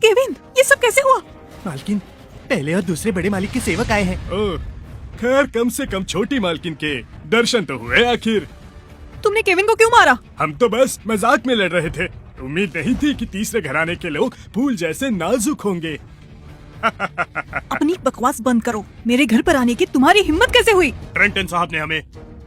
Kevin, ये सब कैसे हुआ? मालकिन, पहले और दूसरे बड़े मालिक के सेवक आए हैं। खैर कम से कम छोटी मालकिन के दर्शन तो हुए आखिर। तुमने केविन को क्यों मारा? हम तो बस मजाक में लड़ रहे थे। उम्मीद नहीं थी कि तीसरे घराने के लोग फूल जैसे नाजुक होंगे। अपनी बकवास बंद करो। मेरे घर पर आने की तुम्हारी हिम्मत कैसे हुई? ट्रेंटन साहब ने हमें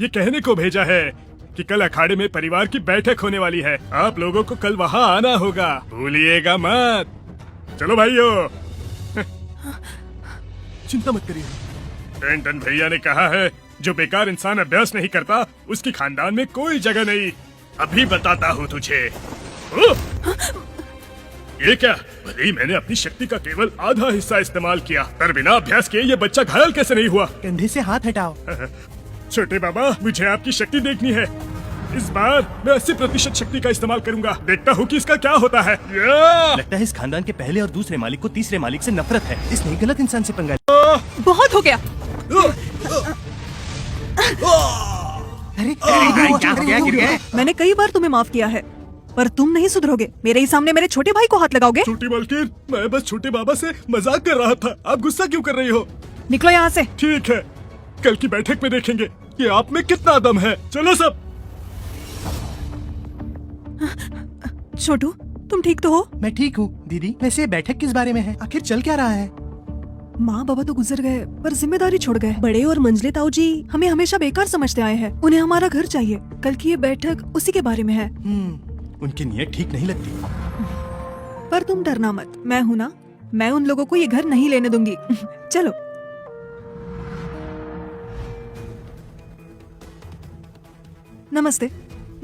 ये कहने को भेजा है कि कल अखाड़े में परिवार की बैठक होने वाली है। आप लोगों को कल वहाँ आना होगा, भूलिएगा मत। चलो भाइयों। चिंता मत करिए। ट्रेंटन भैया ने कहा है जो बेकार इंसान अभ्यास नहीं करता उसकी खानदान में कोई जगह नहीं। अभी बताता हूँ तुझे। ये क्या? भले ही मैंने अपनी शक्ति का केवल आधा हिस्सा इस्तेमाल किया, पर बिना अभ्यास किए ये बच्चा घायल कैसे नहीं हुआ? कंधे से हाथ हटाओ। छोटे बाबा, मुझे आपकी शक्ति देखनी है। इस बार मैं 80% शक्ति का इस्तेमाल करूंगा। देखता हूँ कि इसका क्या होता है। लगता है इस खानदान के पहले और दूसरे मालिक को तीसरे मालिक से नफरत है। इसने गलत इंसान से पंगा। बहुत हो गया। अरे क्या हो गया? गिर गए? मैंने कई बार तुम्हें माफ किया है, पर तुम नहीं सुधरोगे। मेरे ही सामने मेरे छोटे भाई को हाथ लगाओगे? छोटी मालकिन, मैं बस छोटे बाबा से मजाक कर रहा था। आप गुस्सा क्यों कर रही हो? निकलो यहाँ से। ठीक है, कल की बैठक में देखेंगे कि आप में कितना दम है। चलो सब। छोटू, तुम ठीक तो हो? मैं ठीक हूँ दीदी। वैसे बैठक किस बारे में है? आखिर चल क्या रहा है? माँ बाबा तो गुजर गए, पर जिम्मेदारी छोड़ गए। बड़े और मंजले ताऊ जी हमें हमेशा बेकार समझते आए हैं। उन्हें हमारा घर चाहिए। कल की ये बैठक उसी के बारे में है। उनकी नीयत ठीक नहीं लगती। पर तुम डरना मत, मैं हूँ ना। मैं उन लोगों को ये घर नहीं लेने दूंगी। चलो। नमस्ते,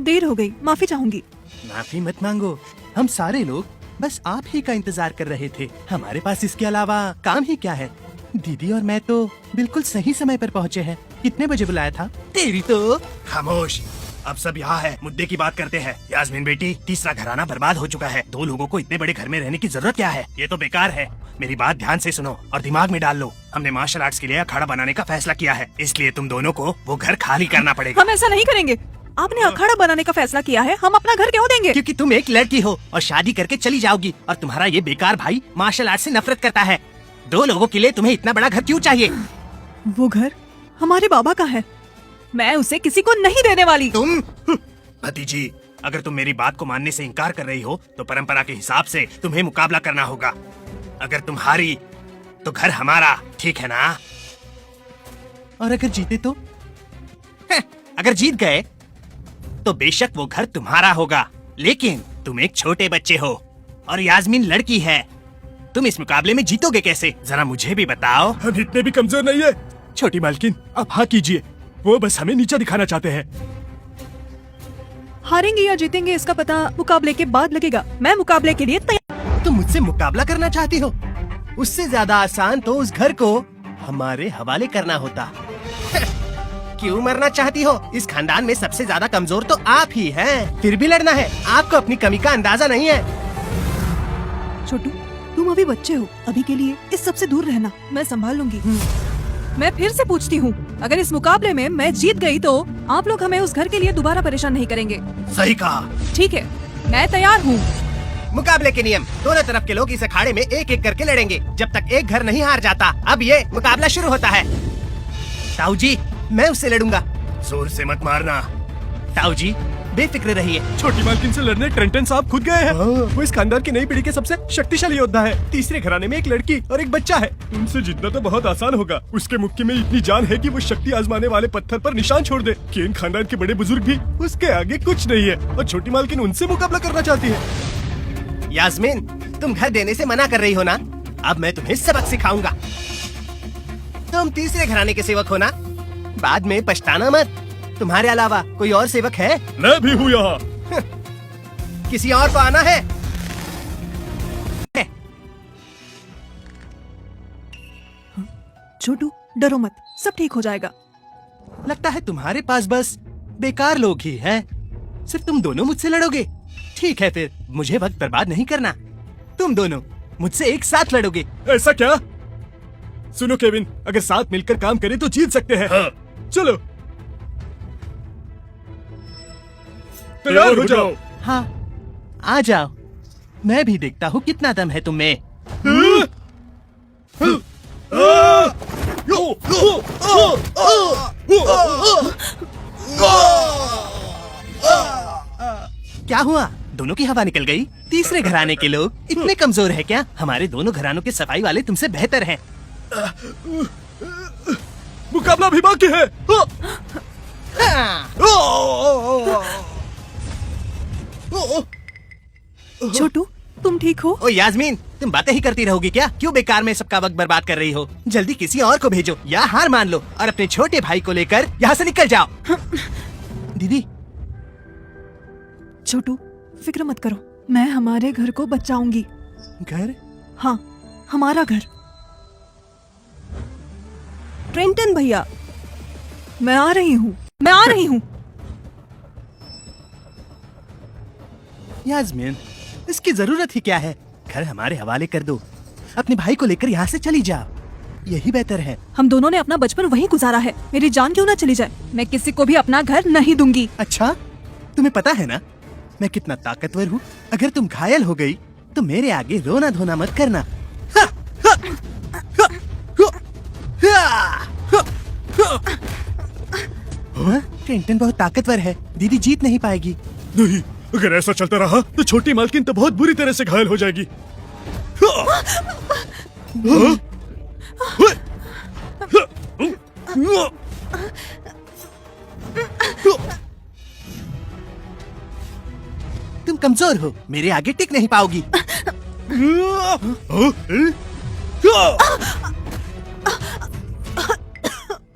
देर हो गई, माफी चाहूंगी। माफी मत मांगो। हम सारे लोग बस आप ही का इंतजार कर रहे थे। हमारे पास इसके अलावा काम ही क्या है? दीदी और मैं तो बिल्कुल सही समय पर पहुँचे हैं। कितने बजे बुलाया था? तेरी तो। खामोश, अब सब यहाँ है, मुद्दे की बात करते हैं। यास्मीन बेटी, तीसरा घराना बर्बाद हो चुका है। 2 लोगों को इतने बड़े घर में रहने की जरूरत क्या है? ये तो बेकार है। मेरी बात ध्यान से सुनो और दिमाग में डाल लो। हमने मार्शल आर्ट्स के लिए अखाड़ा बनाने का फैसला किया है, इसलिए तुम दोनों को वो घर खाली करना पड़ेगा। हम ऐसा नहीं करेंगे। आपने अखाड़ा बनाने का फैसला किया है, हम अपना घर क्यों देंगे? क्योंकि तुम एक लड़की हो और शादी करके चली जाओगी और तुम्हारा ये बेकार भाई मार्शल आर्ट से नफरत करता है। 2 लोगों के लिए तुम्हें इतना बड़ा घर क्यों चाहिए? वो घर हमारे बाबा का है। मैं उसे किसी को नहीं देने वाली। तुम भतीजी, अगर तुम मेरी बात को मानने से इनकार कर रही हो तो परंपरा के हिसाब से तुम्हें मुकाबला करना होगा। अगर तुम हारी तो घर हमारा, ठीक है ना? और अगर जीते तो? अगर जीत गए तो बेशक वो घर तुम्हारा होगा, लेकिन तुम एक छोटे बच्चे हो और यास्मीन लड़की है। तुम इस मुकाबले में जीतोगे कैसे? जरा मुझे भी बताओ। हम इतने भी कमजोर नहीं है। छोटी मालकिन, आप हाँ कीजिए। वो बस हमें नीचा दिखाना चाहते हैं। हारेंगे या जीतेंगे इसका पता मुकाबले के बाद लगेगा। मैं मुकाबले के लिए तैयार। तुम मुझसे मुकाबला करना चाहती हो? उससे ज्यादा आसान तो उस घर को हमारे हवाले करना होता। क्यों मरना चाहती हो? इस खानदान में सबसे ज्यादा कमजोर तो आप ही हैं। फिर भी लड़ना है? आपको अपनी कमी का अंदाजा नहीं है। छोटू, तुम अभी बच्चे हो। अभी के लिए इस सब से दूर रहना, मैं संभाल लूंगी। मैं फिर से पूछती हूँ, अगर इस मुकाबले में मैं जीत गई तो आप लोग हमें उस घर के लिए दोबारा परेशान नहीं करेंगे। सही कहा। ठीक है, मैं तैयार हूँ। मुकाबले के नियम, दोनों तरफ के लोग इस अखाड़े में एक एक करके लड़ेंगे जब तक एक घर नहीं हार जाता। अब ये मुकाबला शुरू होता है। ताऊ जी, मैं उससे लड़ूंगा। जोर से मत मारना। ताऊ जी, बेफिक्र रहिए। छोटी मालकिन से लड़ने ट्रेंटन साहब खुद गए हैं। वो इस खानदान की नई पीढ़ी के सबसे शक्तिशाली योद्धा है। तीसरे घराने में एक लड़की और एक बच्चा है। उनसे जीतना तो बहुत आसान होगा। उसके मुक्के में इतनी जान है कि वो शक्ति आजमाने वाले पत्थर पर निशान छोड़ दे। केन खानदान के बड़े बुजुर्ग भी उसके आगे कुछ नहीं है और छोटी मालकिन उनसे मुकाबला करना चाहती है। यास्मीन, तुम घर देने से मना कर रही हो ना? अब मैं तुम्हें सबक सिखाऊंगा। तुम तीसरे घराने के सेवक हो ना? बाद में पछताना मत। तुम्हारे अलावा कोई और सेवक है? मैं भी हूँ यहाँ। किसी और को आना है? छोटू, डरो मत, सब ठीक हो जाएगा। लगता है तुम्हारे पास बस बेकार लोग ही हैं। सिर्फ तुम दोनों मुझसे लड़ोगे? ठीक है, फिर मुझे वक्त बर्बाद नहीं करना। तुम दोनों मुझसे एक साथ लड़ोगे। ऐसा क्या? सुनो केविन, अगर साथ मिलकर काम करें तो जीत सकते हैं। हाँ। चलो। तैयार हो जाओ। हाँ, आ जाओ। मैं भी देखता हूँ कितना दम है तुम में। क्या हुआ? दोनों की हवा निकल गई? तीसरे घराने के लोग इतने कमजोर हैं क्या? हमारे दोनों घरानों के सफाई वाले तुमसे बेहतर हैं। मुकाबला भी बाकी है। छोटू, तुम ठीक हो? ओ यास्मीन, तुम बातें ही करती रहोगी क्या? क्यों बेकार में सबका वक्त बर्बाद कर रही हो? जल्दी किसी और को भेजो या हार मान लो और अपने छोटे भाई को लेकर यहाँ से निकल जाओ। दीदी, छोटू, फिक्र मत करो, मैं हमारे घर को बचाऊंगी। घर? हाँ, हमारा घर। ट्रेंटन भैया, मैं आ रही हूँ, मैं आ रही हूँ। यास्मीन, इसकी जरूरत ही क्या है? घर हमारे हवाले कर दो। अपने भाई को लेकर यहाँ से चली जाओ, यही बेहतर है। हम दोनों ने अपना बचपन वहीं गुजारा है, मेरी जान क्यों ना चली जाए। मैं किसी को भी अपना घर नहीं दूंगी। अच्छा, तुम्हें पता है ना मैं कितना ताकतवर हूँ? अगर तुम घायल हो गई तो मेरे आगे रोना धोना मत करना। ट्रेंटन बहुत ताकतवर है, दीदी जीत नहीं पाएगी। नहीं, अगर ऐसा चलता रहा तो छोटी मालकिन तो बहुत बुरी तरह से घायल हो जाएगी। तुम कमजोर हो, मेरे आगे टिक नहीं पाओगी।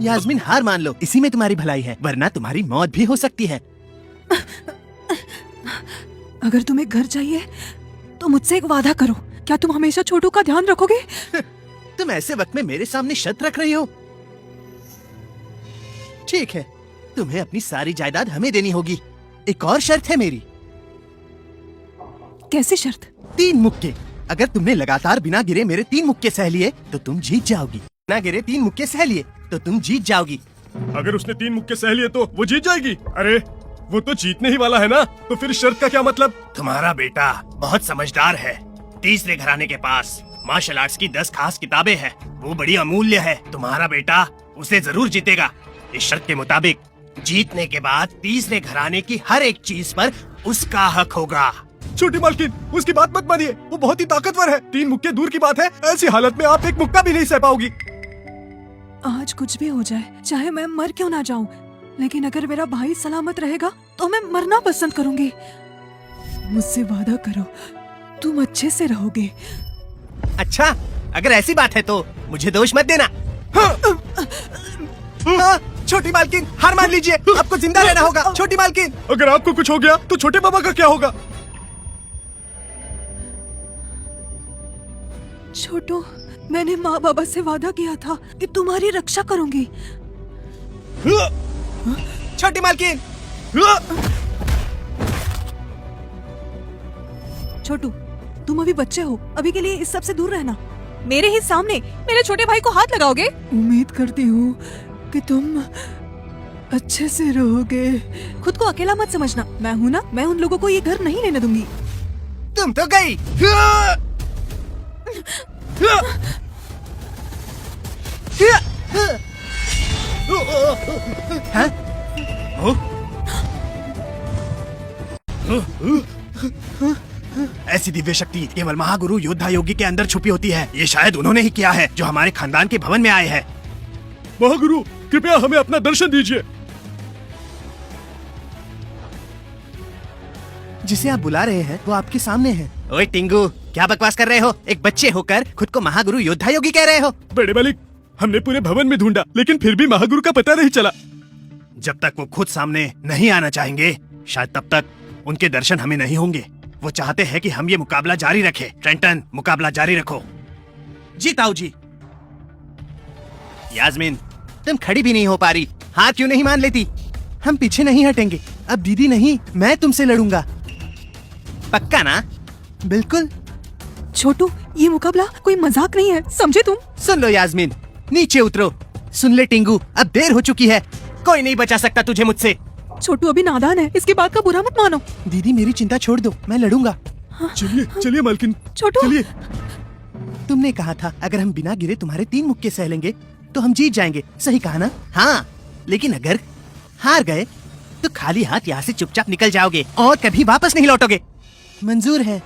यास्मीन, हार मान लो, इसी में तुम्हारी भलाई है, वरना तुम्हारी मौत भी हो सकती है। अगर तुम्हें घर चाहिए तो मुझसे एक वादा करो, क्या तुम हमेशा छोटू का ध्यान रखोगे? तुम ऐसे वक्त में मेरे सामने शर्त रख रही हो? ठीक है, तुम्हें अपनी सारी जायदाद हमें देनी होगी। एक और शर्त है मेरी। कैसी शर्त? 3 मुक्के। अगर तुमने लगातार बिना गिरे मेरे 3 मुक्के सह लिए तो तुम जीत जाओगी। बिना गिरे 3 मुक्के सह लिए तो तुम जीत जाओगी। अगर उसने 3 मुक्के सह लिए तो वो जीत जाएगी। अरे वो तो जीतने ही वाला है ना, तो फिर शर्त का क्या मतलब? तुम्हारा बेटा बहुत समझदार है। तीसरे घराने के पास मार्शल आर्ट्स की 10 खास किताबें हैं, वो बड़ी अमूल्य है। तुम्हारा बेटा उसे जरूर जीतेगा। इस शर्त के मुताबिक जीतने के बाद तीसरे घराने की हर एक चीज पर उसका हक होगा। छोटी मालकिन, उसकी बात मत मानिए, वो बहुत ही ताकतवर है। 3 मुक्के दूर की बात है, ऐसी हालत में आप एक मुक्का भी नहीं सह पाओगी। आज कुछ भी हो जाए, चाहे मैं मर क्यों ना जाऊं, लेकिन अगर मेरा भाई सलामत रहेगा तो मैं मरना पसंद करूंगी। मुझसे वादा करो, तुम अच्छे से रहोगे। अच्छा, अगर ऐसी बात है तो मुझे दोष मत देना। हाँ, छोटी मालकिन, हार मान लीजिए, आपको जिंदा रहना होगा। छोटी मालकिन, अगर आपको कुछ हो गया तो छोटे बाबा का क्या होगा? छोटू, मैंने माँ बाबा से वादा किया था कि तुम्हारी रक्षा करूंगी। छोटी मालकिन। छोटू, तुम अभी बच्चे हो, अभी के लिए इस सब से दूर रहना। मेरे ही सामने मेरे छोटे भाई को हाथ लगाओगे? उम्मीद करती हूँ कि तुम अच्छे से रहोगे। खुद को अकेला मत समझना, मैं हूँ ना, मैं उन लोगों को ये घर नहीं लेने दूंगी। तुम तो गई। हाँ? ऐसी दिव्य शक्ति केवल महागुरु योद्धा योगी के अंदर छुपी होती है। ये शायद उन्होंने ही किया है जो हमारे खानदान के भवन में आए हैं। महागुरु, कृपया हमें अपना दर्शन दीजिए। जिसे आप बुला रहे हैं वो आपके सामने है। ओए टिंगू, क्या बकवास कर रहे हो? एक बच्चे होकर खुद को महागुरु योद्धा योगी कह रहे हो? बड़े मालिक, हमने पूरे भवन में ढूंढा, लेकिन फिर भी महागुरु का पता नहीं चला। जब तक वो खुद सामने नहीं आना चाहेंगे, शायद तब तक उनके दर्शन हमें नहीं होंगे। वो चाहते हैं कि हम ये मुकाबला जारी रखें। ट्रेंटन, मुकाबला जारी रखो। जी ताऊ जी। यास्मीन, तुम खड़ी भी नहीं हो पा रही, हाथ क्यों नहीं मान लेती? हम पीछे नहीं हटेंगे। अब दीदी नहीं, मैं तुमसे लड़ूंगा। पक्का ना? बिल्कुल। छोटू, ये मुकाबला कोई मजाक नहीं है, समझे तुम? सुन लो यास्मीन, नीचे उतरो। सुन ले टिंगू, अब देर हो चुकी है, कोई नहीं बचा सकता तुझे मुझसे। छोटू अभी नादान है, इसकी बात का बुरा मत मानो। दीदी मेरी चिंता छोड़ दो, मैं लड़ूंगा। चलिए चलिए मालकिन, छोटू चलिए। तुमने कहा था अगर हम बिना गिरे तुम्हारे 3 मुक्के सह लेंगे तो हम जीत जाएंगे, सही कहा ना? हाँ, लेकिन अगर हार गए तो खाली हाथ यहाँ से चुपचाप निकल जाओगे और कभी वापस नहीं लौटोगे। मंजूर है?